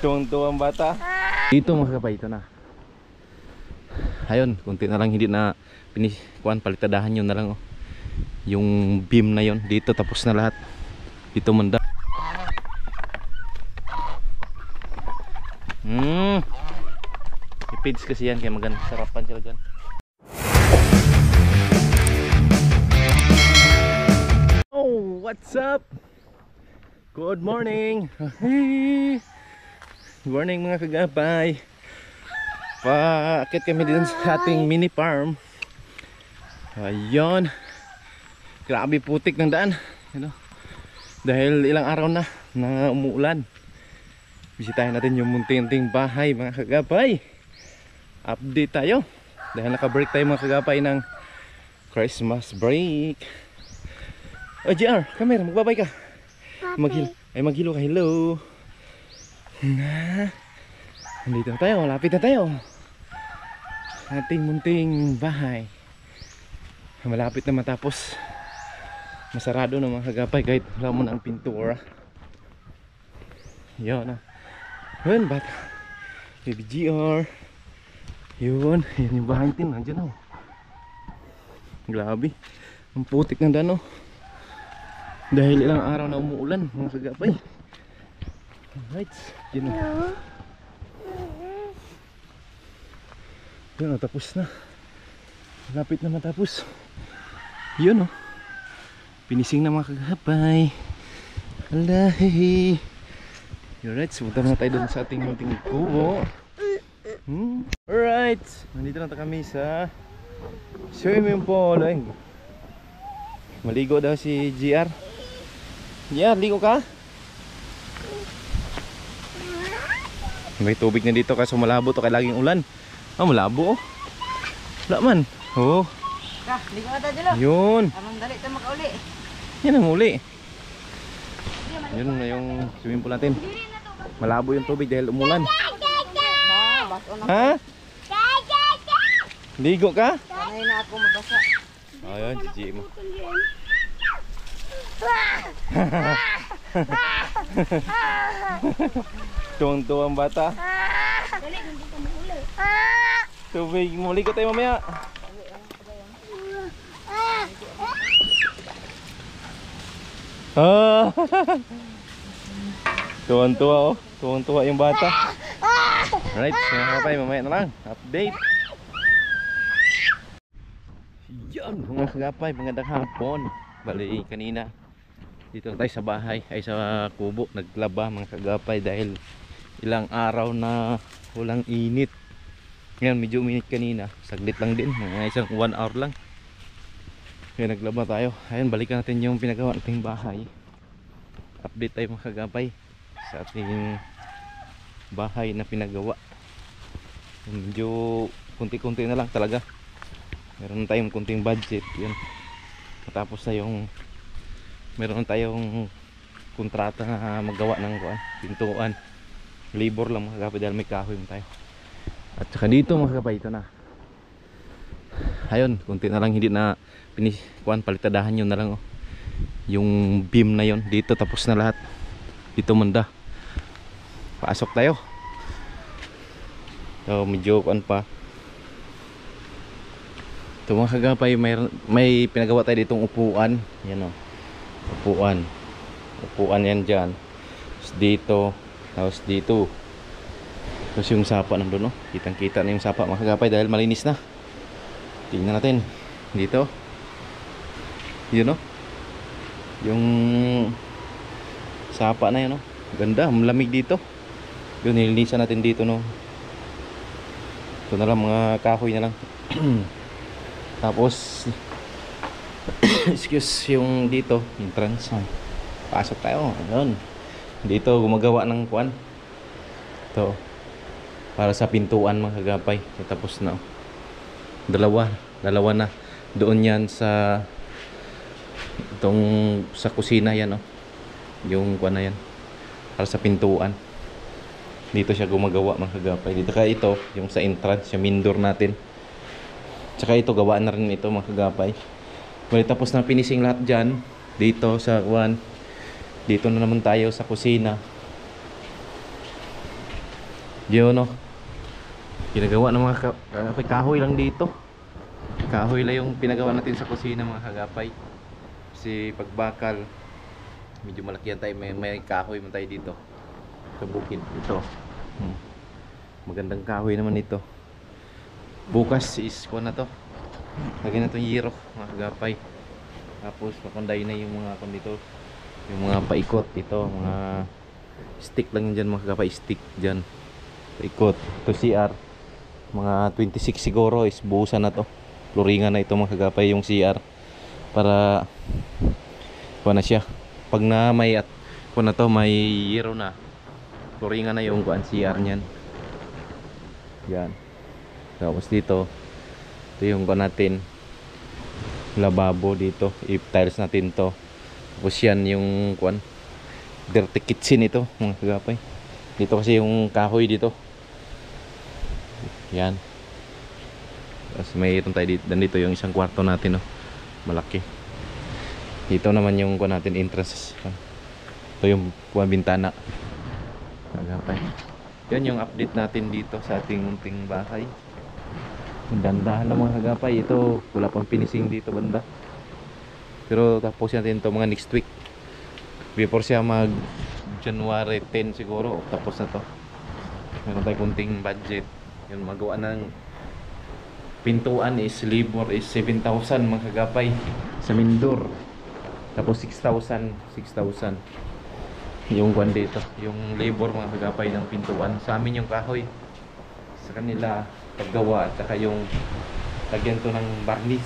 Tuwang-tuwang bata. Dito mga kapay, ito na. Ayun, kunti na lang hindi na kuan, palitadahan yun na lang oh. Yung beam na yon dito tapos na lahat. Dito manda. Ipids kasi yan kaya maganda sarapan sila dyan. Oh, what's up? Good morning. Hey. Good morning mga kagapay. Paakit kami din sa ating mini farm. Ayun. Grabe putik ng daan, you know? Dahil ilang araw na umuulan. Bisitahin natin yung munting-munting bahay mga kagapay. Update tayo dahil naka-break tayo mga kagapay ng Christmas break. Oh JR, come here, magbabay ka. Maghilo ka, hello. Nandito na tayo, lapit na tayo. Ating munting bahay. Malapit na matapos. Masarado na mga kagapay kahit wala mo na ang pintura. Yun na. Yun, bata. Baby GR. Yun, yun yung bahay natin. Nandiyan oh. Grabe. Ang putik ng dano. Dahil ilang araw na umuulan mga kagapay. Alright. Yun oh. Yun, tapos na. Lapit na matapos. Yun oh. Pinising na mga kagapay. Alahi. Alright, sumunta na tayo dun sa ating munting kubo. Alright, nandito na kami sa swimming pool. Ay, maligo daw si GR. GR, ligo ka? May tubig na dito kasi malabo to kaya laging ulan. Ah, malabo oh. Wala man. Oh. Ligo na tayo dilo. Yun. Amang dali tayo makauli. Yan ang uli. Yun na yung swimming pool natin. Malabo yung tubig dahil umulan. Ha? Ligo ka? Sanay na ako mabasa. Ayun, GG mo. Tuwang-tuwang bata. Tubig, maligo tayo mamaya. Tuwang-tuwa oh. Tuwang-tuwa yung bata. Alright, mga kapay, mamaya na lang. Update. Yan mga kagapay, magandang hapon. Bali kanina dito na tayo sa bahay, ay sa kubo. Naglaba mga kagapay dahil ilang araw na walang init. Ngayon medyo uminit kanina. Saglit lang din, mga isang 1 hour lang. Kaya naglaba tayo. Ayun, balikan natin yung pinagawa nating bahay. Update tayo mga kagapay sa ating bahay na pinagawa. Medyo kunti-kunti na lang talaga. Meron tayong kunting budget. Yun. Matapos na yung meron tayong kontrata na magawa ng pintuan. Labor lang mga kagapay dahil may kahoy mo tayo. At saka dito mga kagapay, ito na. Ayun, kunti na lang hindi na palitadahan yun na lang oh. Yung beam na yon dito tapos na lahat. Dito manda. Pasok tayo. So medyo kuan pa. Ito mga kagapay, may pinagawa tayo ditong upuan. Yan oh. Upuan yan dyan. Tapos dito. Tapos dito. Tapos yung sapa nandun oh. Kitang kita na yung sapa mga kagapay dahil malinis na. Tingnan natin dito. Yun no? Yung sapa na yan no? Ganda, malamig dito. Yun, nilinisan natin dito no. Ito na lang, mga kahoy na lang. Tapos excuse, yung dito entrance. Pasok tayo. Ayun. Dito gumagawa ng kuan. Ito para sa pintuan mga kagapay. Tapos na dalawa na doon yan sa itong sa kusina yan oh. Yung kuan na yan para sa pintuan. Dito siya gumagawa mga kagapay. Dito kaya ito yung sa entrance, yung main door natin. Tsaka ito gawaan na rin ito mga kagapay. Bali tapos na finishing lahat dyan dito sa kuan. Dito na naman tayo sa kusina. Yun no. Ginagawa ng mga kahoy lang dito. Kahoy lang yung pinagawa natin sa kusina mga kagapay. Kasi pagbakal medyo malaki yan tayo. May kahoy man tayo dito sa bukid. Ito magandang kahoy naman ito. Bukas is kuha na to. Lagyan na itong yero mga kagapay. Tapos pakunday na yung mga dito. Yung mga paikot ito. Mga stick lang yun dyan mga kagapay. Stick dyan. Paikot. Ito CR. Mga 26 siguro is buhusan na to. Floringan na ito mga kagapay yung CR. Para kuha na siya. Pag na may at kuha na to may yero na. Floringan na yung kuhaan CR nyan. Yan. Tapos dito ito yung kuhaan natin. Lababo dito. I-tiles natin to. Tapos yan yung kuhaan. Dirty kitchen ito mga kagapay. Dito kasi yung kahoy dito. Yan. Tapos mayroon tayo dito. Dito yung isang kwarto natin, no? Malaki. Dito naman yung kuha natin entrance. Ito yung kuha bintana. Kagapay. Yan yung update natin dito sa ating munting bahay. Dandahan lang mga kagapay. Ito wala pang finishing dito banda. Pero tapos natin ito mga next week. Before siya mag January 10 siguro. Tapos na to. Meron tayong kunting budget. Yun magawa ng pintuan is labor is 7,000 mga kagapay sa Mindor. Tapos 6,000 yung kwan dito, yung labor mga kagapay ng pintuan. Sa amin yung kahoy, sa kanila paggawa at saka yung lagyan to ng barnis,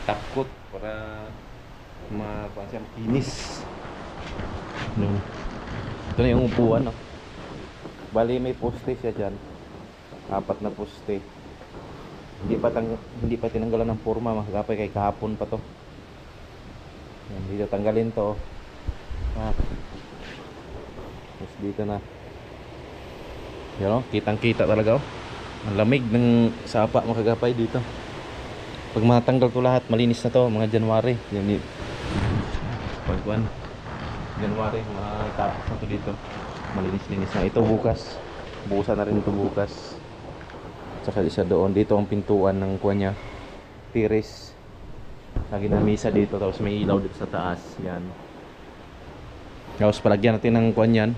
top coat para makinis. Ito na yung upuan, no? Bali may poste siya dyan, 4 na poste. Hindi pa tinanggalan ng forma mga kagapay, kay kahapon pa to. Yan, dito tanggalin to. Tapos dito na. Yan o, kitang kita talaga o. Ang lamig ng sapa mga kagapay dito. Pag matanggal to lahat, malinis na to mga January. Yan, pagkuhan January, matapos na to dito. Malinis-linis na. Ito bukas. Bukasan na rin ito bukas. Saka isa doon. Dito ang pintuan ng kuha niya. Tiris. Lagi na misa dito. Tapos may ilaw dito sa taas. Yan. Tapos palagyan natin ng kuha niyan.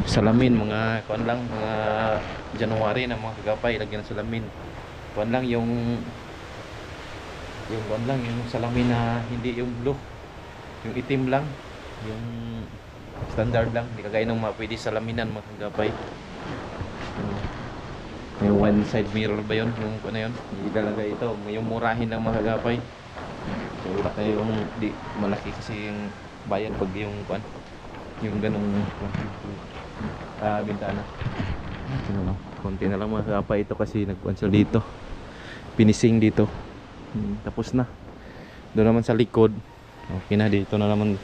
Salamin. Mga kuha lang. Mga January na mga kagapay. Lagyan ng salamin. Kuha lang yung kuha lang. Yung salamin na hindi yung blue. Yung itim lang. Yung standard lang. Hindi kagaya ng mga pwede salaminan mga kagapay. May one side mirror ba yun? Yung ano yun? Ilalagay ito. Yung murahin ng mga kagapay. So wala tayong di malaki kasi yung bayan pag yung yung ganong bintana. Konti na lang mga kagapay ito kasi nag-cancel dito. Finishing dito. Tapos na. Doon naman sa likod. Okay na, dito na naman.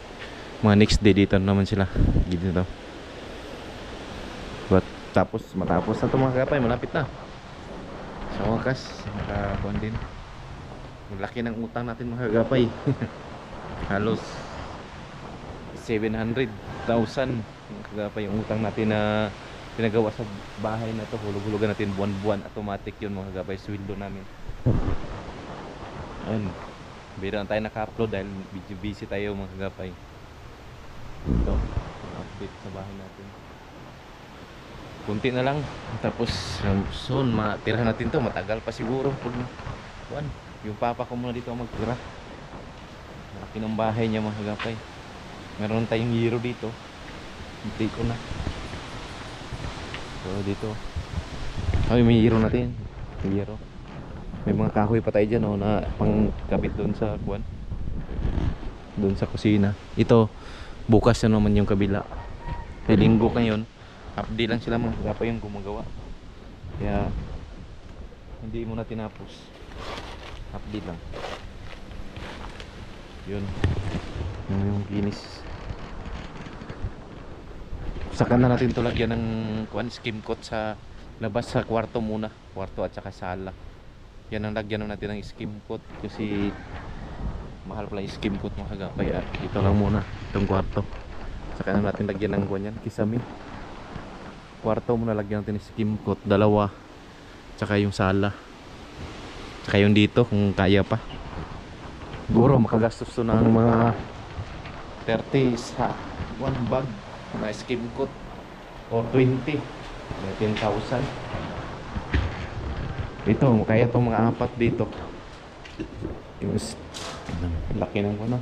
Mga next day dito na naman sila. Dito. Tapos matapos na ito mga kagapay, malapit na. Sa wakas, nakakuan din. Malaki ng utang natin mga kagapay. Halos 700,000 mga kagapay yung utang natin na pinagawa sa bahay na to. Hulog-hulugan natin buwan-buwan. Automatic yun mga kagapay, sweldo namin. Ayun. Bira na tayo naka-upload dahil busy tayo mga kagapay. Ito, update sa bahay natin. Kunti na lang. Tapos soon matirahan natin to. Matagal pa siguro. Yung papa ko muna dito magtira. Malaki ng bahay niya mga kagapay. Meron tayong yero dito. Dito na. So dito. Ay, may yero natin. May yero. May mga kahoy pa tayo dyan na pangkabit doon sa kuwan. Doon sa kusina. Ito bukas na naman yung kabila. Linggo ngayon. Update lang sila mga kagapay yung gumagawa. Kaya hindi mo na tinapos. Update lang. Yun. Yung kinis. Saka na natin ito lagyan ng skim coat sa labas sa kwarto muna. Kwarto at saka sala. Yan ang lagyan natin ng skim coat kasi mahal mahal pala yung skim coat mga kagapay. Dito lang muna itong kwarto. Saka na natin lagyan ng ganyan, kisame. Kwarto muna lagyan natin ng skim coat, dalawa. Tsaka yung sala. Tsaka yung dito kung kaya pa. Siguro makagastos to ng mga 30 sa one bag na skim coat or 20. 10,000. Ito, kaya itong mga apat dito. Yung laki ng ano.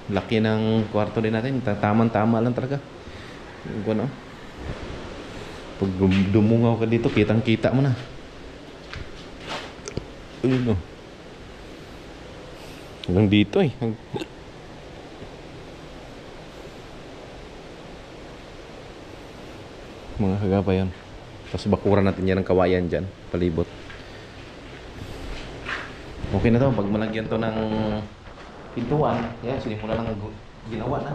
Laki ng kwarto din natin. Tamang-tama lang talaga. Yung ano. Pag dumungaw ka dito, kitang-kita mo na. Ayun o. Hanggang dito eh. Mga kagapay yan. Tapos bakuran natin yan ng kawayan dyan. Palibot. Okay na to. Pag malagyan to ng pintuan. Yan, sinimulan lang ginawa na.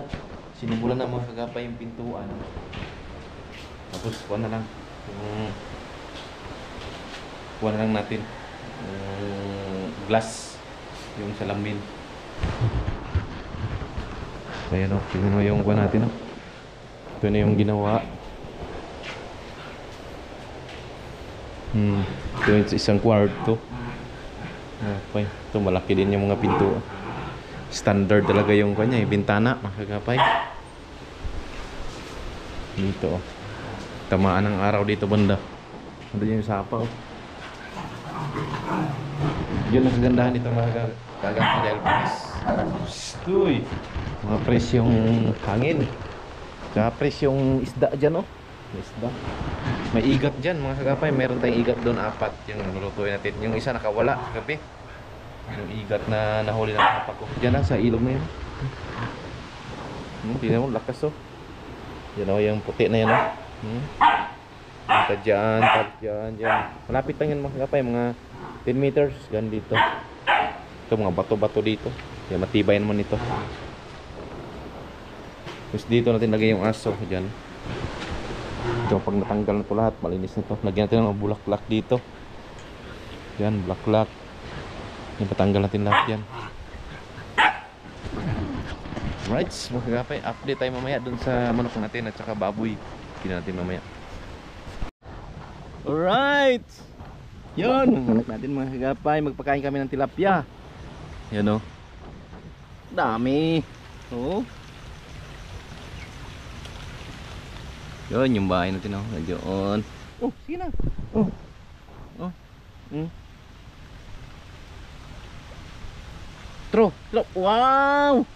Sinimulan na mga kagapay yung pintuan. Tapos kuha na lang. Kuha na lang natin. Glass. Yung salamin. Ayan o. Tingnan mo yung kuha natin o. Ito na yung ginawa. Ito yung isang kwarto. Okay. Ito malaki din yung mga pinto. Standard talaga yung kanya, yung bintana, makagapay. Dito. Tamaan ng araw dito banda. Ano yung sapaw. Yun ang kagandahan dito mga kagapay dahil press. Uy! Mga press yung hangin. Tsaka press yung isda dyan, oh. Isda. May igat dyan mga kagapay. Meron tayong igat doon, 4. Yung lulutuin natin. Yung isa nakawala gabi. Yung igat na nahuli ng papa ko. Dyan na sa ilog na yun. Tingnan mo, lakas oh. Yan o, yung puti na yan oh. Punta dyan, tag dyan, dyan. Malapit lang yan mga kagapay. Mga 10 meters. Gan dito. Ito mga bato-bato dito. Yan, matibay naman ito. Tapos dito natin lagay yung aso. Dyan. Ito, pag natanggal na ito lahat, malinis na ito. Lagyan natin ng bulaklak dito. Yan, bulaklak. Yan, patanggal natin lahat yan. Right, mga kagapay, update tayo mamaya dun sa manok natin at saka baboy. Tingnan natin mamaya. Alright! Yun, manok natin mga kagapay. Magpakain kami ng tilapia. Yan o. Dami. Oo. Yun, yung bahay natin oh. Nandiyon. Oh, sige na. Oh. Oh. Tro. Wow!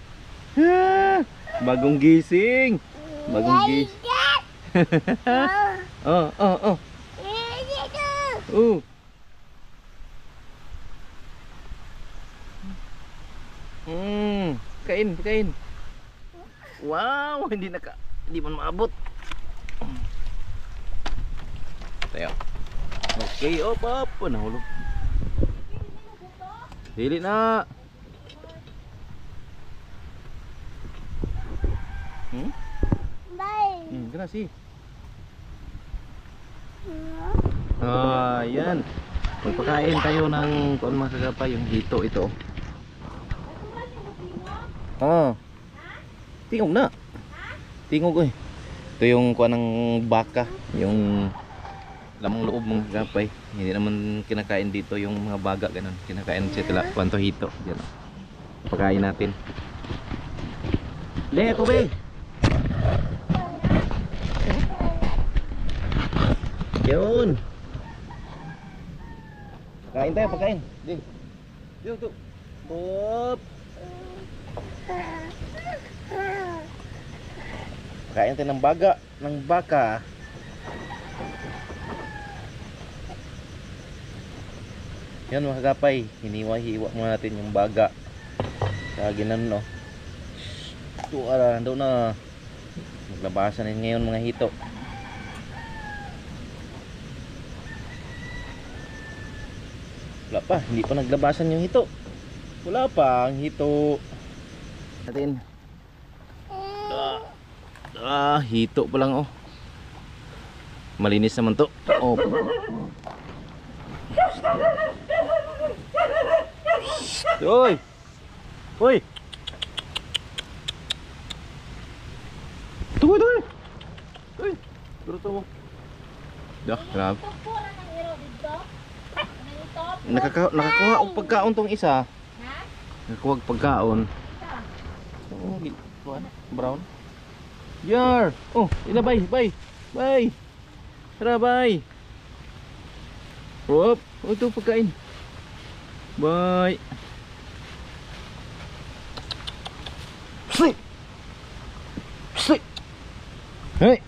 Bagong gising. Bagong gising. Oh. Oh. Kain. Wow, hindi man maabot. Tayo. Okay, op. Nahulog. Dili na. Bye. Kena sih. Yan. Magpakain tayo ng kung mga kagapay, yung hito ito. Tingog na. Tingog eh. Ito yung kuha ng baka, yung lamang loob mga kagapay. Hindi naman kinakain dito yung mga baga ganun. Kinakain siya tila kwanto hito. Yan. Pakain natin. Le, tubig. Yun. Pakain tayo, pakain. Ding. Yun, tuh. Bop. Pakain tayo ng baga, ng baka. Yan mga kagapay, hiniwa-hiwa muna natin yung baga. Sa ginan no. Ito daw na. Maglabasan din ngayon mga hito. Wala pa, hindi pa naglabasan yung hito. Wala pa ang hito. Natin. Hito pa lang oh. Malinis naman to. Oh. Uy, Uy! Tunggu, tunggu! Uy! Turuto mo. Dah, grabe. Nakakuha og pagkaon tong isa. Nakakuha og pagkaon. Oh, kuan, brown. Yar! Oh, ila bay, bay. Bay. Tara bay. Hop, oh, ito pagkain. Bay. Psst. Psst. Hey.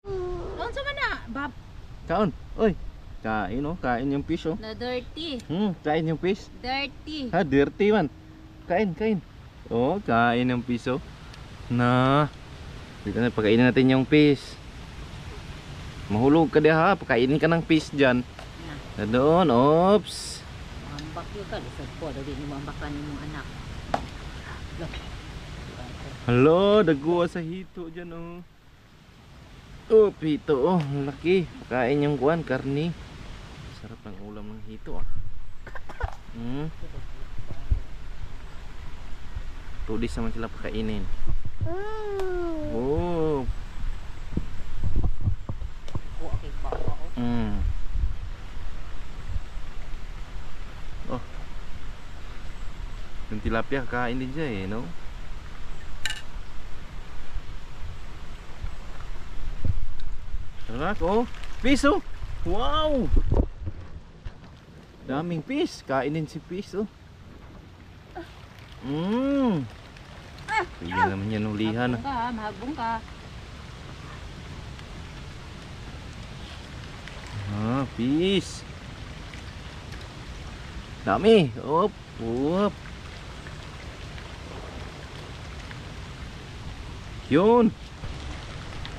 Doon sa mana, bab. Kaon. Oy. Kain oh, kain yung fish oh. Na dirty. Kain yung fish. Dirty. Ha, dirty man. Kain, kain. Oh, kain yung fish oh. Na. Dito na pagkainin natin yung fish. Mahulog ka di ha, pagkainin ka ng fish diyan. Na doon, oops. Mambak yun ka, lisod po. Dali ni mambakan yung anak. Hello, dagwa sa hito diyan oh. Oh, hito oh, laki. Pagkain yung kuan, karni. Sarap ng ulam ng hito ah. 2 days naman sila pakainin. Oh. Okay, baka. Oh. Yung tilapia kain din siya eh, no? Tarak oh. Fish oh. Wow. Daming fish. Kainin si fish oh. Pwede naman yan ulihan ah. Mahagbong ka. Ah, fish. Dami. Op, op. Yun.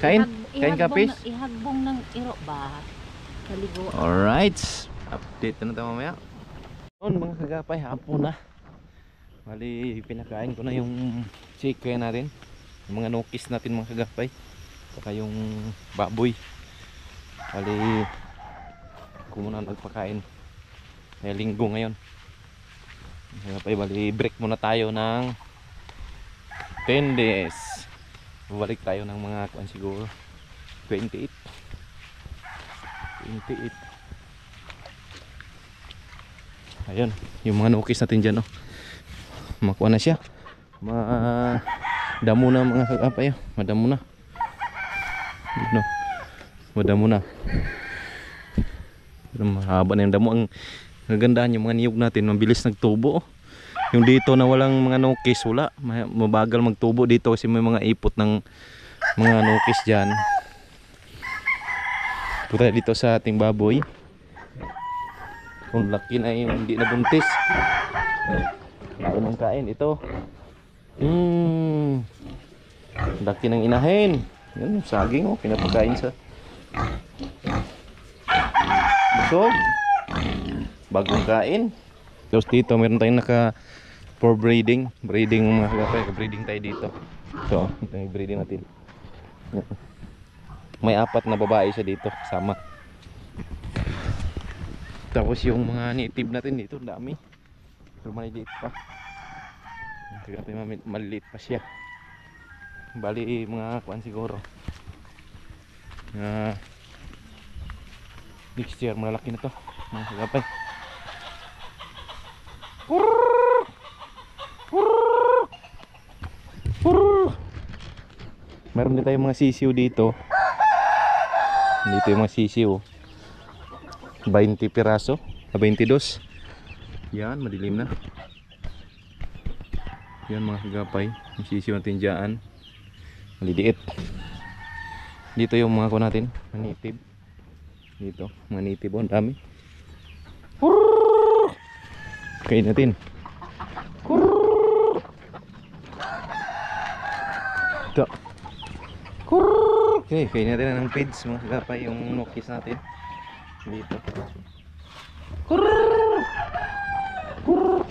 Kain. Kain ka fish. Ihagbong ng iro ba? Kaligo. Alright. Update na tayo mamaya. Yun mga kagapay, hapon na. Bali, pinakain ko na yung chicken natin. Yung mga nokis natin mga kagapay. Saka yung baboy. Bali, ako muna nagpakain. Kaya linggo ngayon. Kagapay, bali, break muna tayo ng 10 days. Balik tayo ng mga kuan siguro 28. Ayun, yung mga nokis natin dyan oh. Makuha na siya. Madamo na mga kagapay. Madamo na. No. Madamo na. Mahaba na yung damo. Ang nagandahan yung mga niyog natin, mabilis nagtubo. Yung dito na walang mga nokis, wala. Mabagal magtubo dito kasi may mga ipot ng mga nokis dyan. Punta dito sa ating baboy. Kung laki na yung hindi nabuntis. Kain ng kain ito. Laki ng inahin. Yan, saging oh, pinapakain sa busog. Bagong kain. Tapos dito meron tayong naka for breeding. Breeding mga kagapay, breeding tayo dito. So, ito yung breeding natin. May 4 na babae siya dito kasama. Tapos yung mga native natin dito, dami. Pero maliliit pa. Kagapay, maliliit pa siya. Bali mga kuan siguro. Next year malaki na to mga kagapay. Meron din tayong mga sisiw dito. Dito yung mga sisiw. 20 piraso, 22. Yan, madilim na. Yan mga kagapay, yung sisiw natin dyan. Maliliit. Dito yung mga ko natin, mga native. Dito, mga native, ang dami. Kain natin. Ito. Okay, kain natin ng feeds mga kagapay, yung nokis natin. Dito.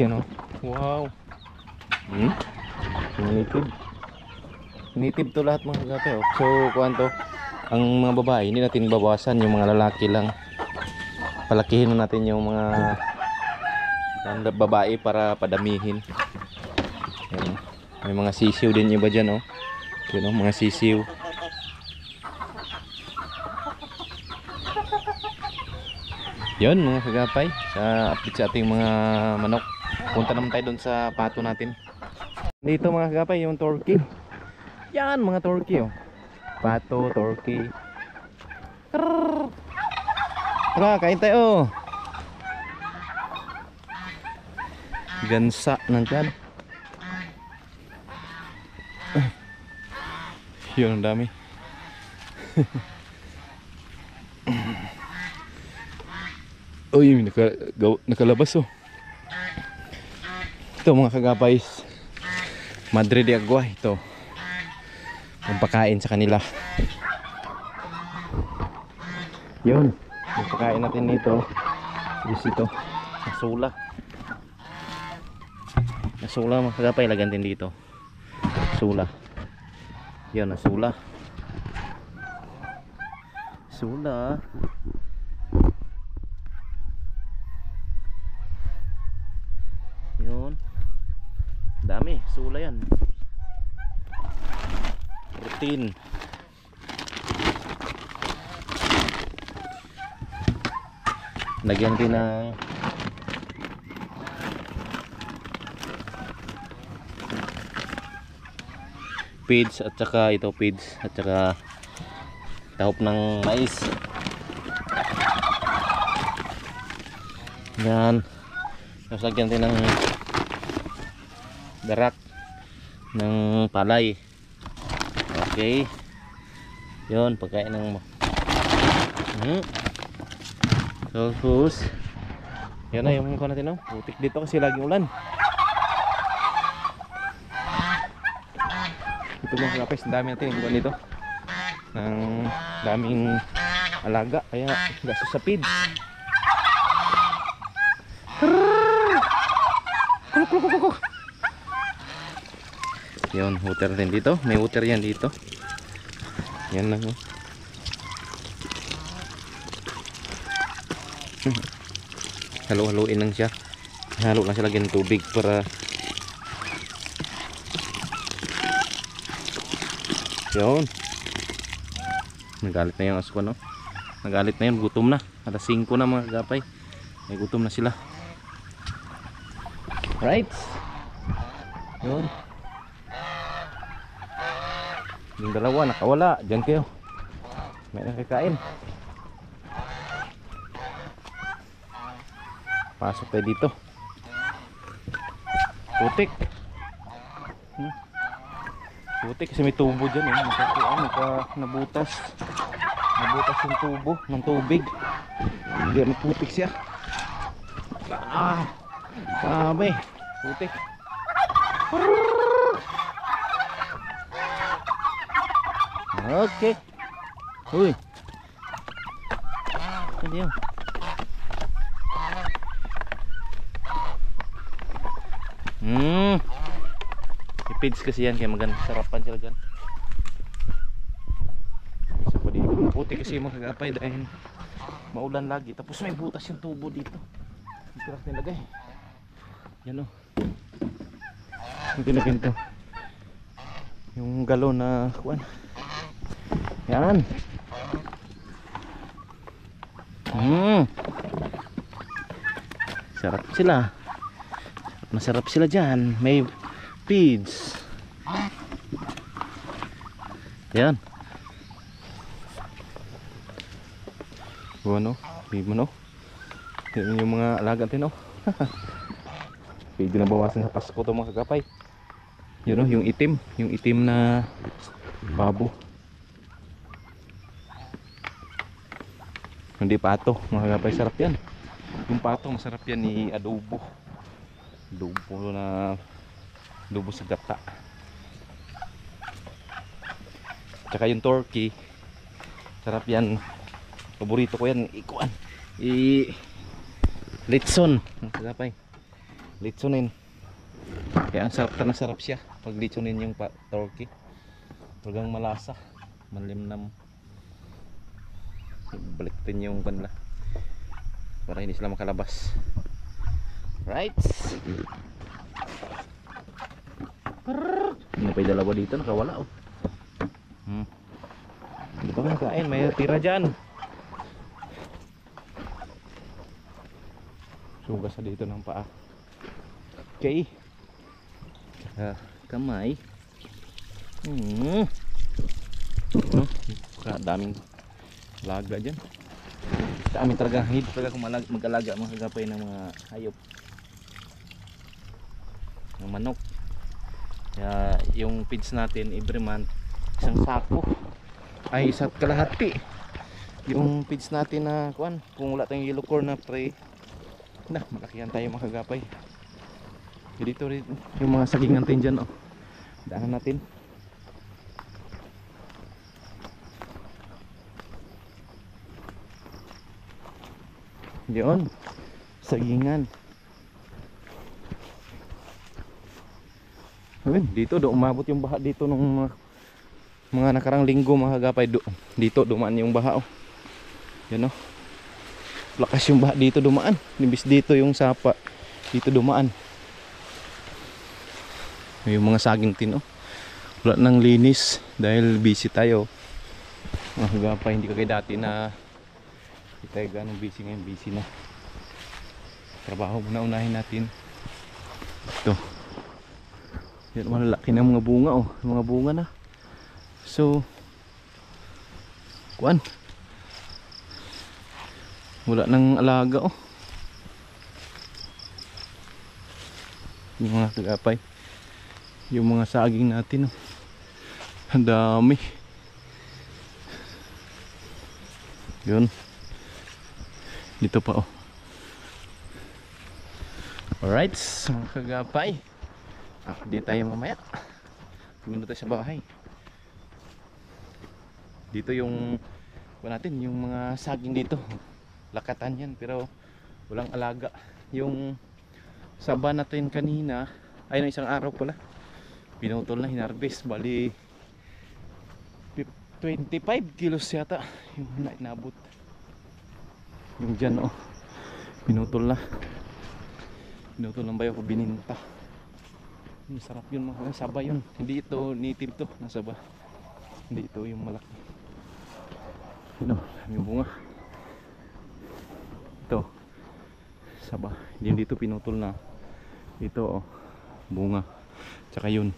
Yan o. Wow. Native. Native to lahat mga kagapay. So, kuwanto, ang mga babae, hindi natin babawasan. Yung mga lalaki lang. Palakihin natin yung mga Ang babae para padamihin. Yan, oh. May mga sisiw din iba dyan, oh. Yun, oh, mga sisiw. Yun mga kagapay, sa update sa ating mga manok. Punta naman tayo doon sa pato natin. Dito mga kagapay, yung turkey. Yan mga turkey, oh. Pato, turkey. Krrrr. Tara, kain tayo. Gansa nandyan. Yun, ang dami. Uy, nakalabas, oh. Ito mga kagapay, Madre de Agua. Ito ang pakain sa kanila. Yun, yung pakain natin nito is ito, nasula. Nasula mga kagapay, lagyan din dito sula. Yun, nasula. Sula. Yun, dami, sula yan. Protein. Lagyan din ng feeds at saka ito feeds at saka tahop ng mais. Yan. Tapos lagyan din ng darak ng palay. Okay. Yun, pagkain ng tapos yan na yung mukha natin, no? Putik dito kasi laging ulan. Ito mga kapes, dami natin yung dito ng daming alaga, kaya gastos sa feeds. Yun, water din dito, may water yan dito. Yan lang, oh. Halo-haloin lang siya. Halo lang siya, lagyan ng tubig para yun. Nagalit na yung aso ko, no? Nagalit na yun, gutom na. Alas 5 na mga kagapay. May gutom na sila. Right? Yun. Yung dalawa nakawala. Diyan kayo. May nakakain. Pasok tayo dito. Putik. Putik kasi may tubo dyan, eh. Nabutas. Nabutas yung tubo ng tubig. Hindi, putik siya. Sabi. Putik. Okay. Uy. Hindi yun. Ipids kasi yan, kaya maganda sarapan sila dyan. Isa pa dito, puti kasi yung mga kagapay dahil maulan lagi, tapos may butas yung tubo dito. Dito lang nilagay. Yan, o. Yung pinaginto yung galon na kuwan. Yan. Sarap sila. Masarap sila dyan. May feeds. Yan. Ano? Feed mo, no? Yan yung mga alaga natin, no? Feed na bawasan sa Pasko to mga kagapay. Yun, no? Yung itim na babo. Hindi pato mga kagapay, sarap yan. Yung pato masarap yan ni adobo. Adobo sa gata. Tsaka yung turkey, sarap yan. Paborito ko yan. Ikuan. Litson. Mga kagapay. Litsonin. Kaya ang sarap na sarap siya pag litsonin yung turkey. Talagang malasa. Malimnam. Balikin yung kanila para hindi sila makalabas. Right. Ano pa yung dalawa dito? Nakawala oh. Hindi pa nakain. May tira dyan. Sugas na dito ng paa. Okay. Kamay. Daming laga dyan. Sa amin talaga, hindi talaga kung mag-alaga mga kagapay ng mga hayop, ng manok. Kaya yung feeds natin every month, isang sako ay isa't kalahati. Yung feeds natin na kung wala tayong yellow corn na pre, na malakihan tayo mga kagapay. Dito rin yung mga saging natin dyan oh. Daanan natin. Yun, sagingan. Dito do umabot yung baha dito nung mga nakarang linggo mga kagapay. Dito dumaan yung baha oh. Yan oh. Lakas yung baha dito dumaan. Nibis dito yung sapa. Dito dumaan. Yung mga saging tin oh. Wala nang linis dahil busy tayo. Mga kagapay, hindi kagaya dati na hindi tayo ganong busy. Ngayon busy na. Trabaho muna unahin natin. Ito. Yan, malalaki na mga bunga oh. Mga bunga na. So wala nang alaga oh. Yung mga kagapay, yung mga saging natin oh. Ang dami. Yun. Dito pa oh. Alright, mga kagapay, update tayo mamaya. Pumunta tayo sa bahay. Dito yung natin, yung mga saging dito. Lakatan yan pero walang alaga. Yung saba natin kanina, ay na isang araw pala, pinutol na, hinarbis. Bali 25 kilos yata yung inabot. Yung dyan oh, pinutol na. Pinutol ng bayo ko, bininta. Sarap yun mga saba yun. Hindi ito native to, nasaba. Hindi ito yung malaki. Yun oh, yung bunga. Ito saba, hindi dito pinutol na. Ito oh, bunga. Tsaka yun.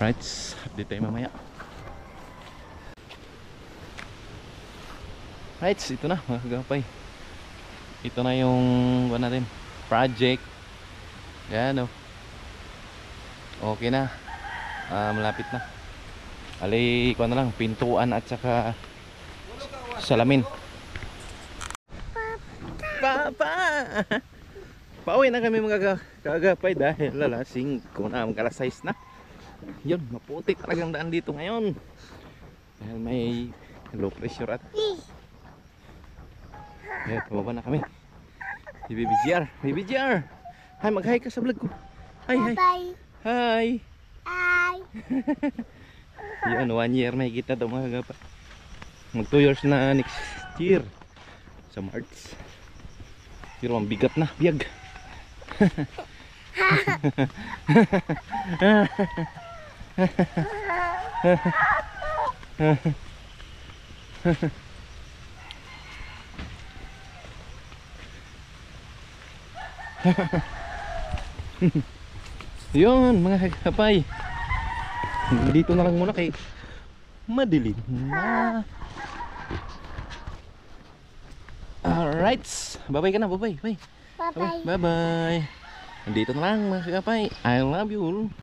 Right, update tayo mamaya. Right, ito na mga kagapay. Ito na yung natin, project. Yan oh. Okay na. Malapit na. Ali, na lang, pintuan at saka salamin. Papa! Pauwi na kami mga kagapay dahil lalasing ko na, mag-alas 6 na. Yun, maputi talagang daan dito ngayon. Dahil may low pressure at ayan, tumaba na kami. Si Baby GR. Baby GR! Hi, mag-hi ka sa vlog ko. Hi, hi. Hi. Hi. Yun, 1 year may kita daw mga kagapay. Mag 2 years na next year. Sa March. Pero ang bigat na, biyag. Yun mga kagapay, dito na lang muna kay madilim na. Alright, bye-bye ka na, bye-bye. Bye-bye. Bye-bye. Nandito na lang mga kagapay. I love you all.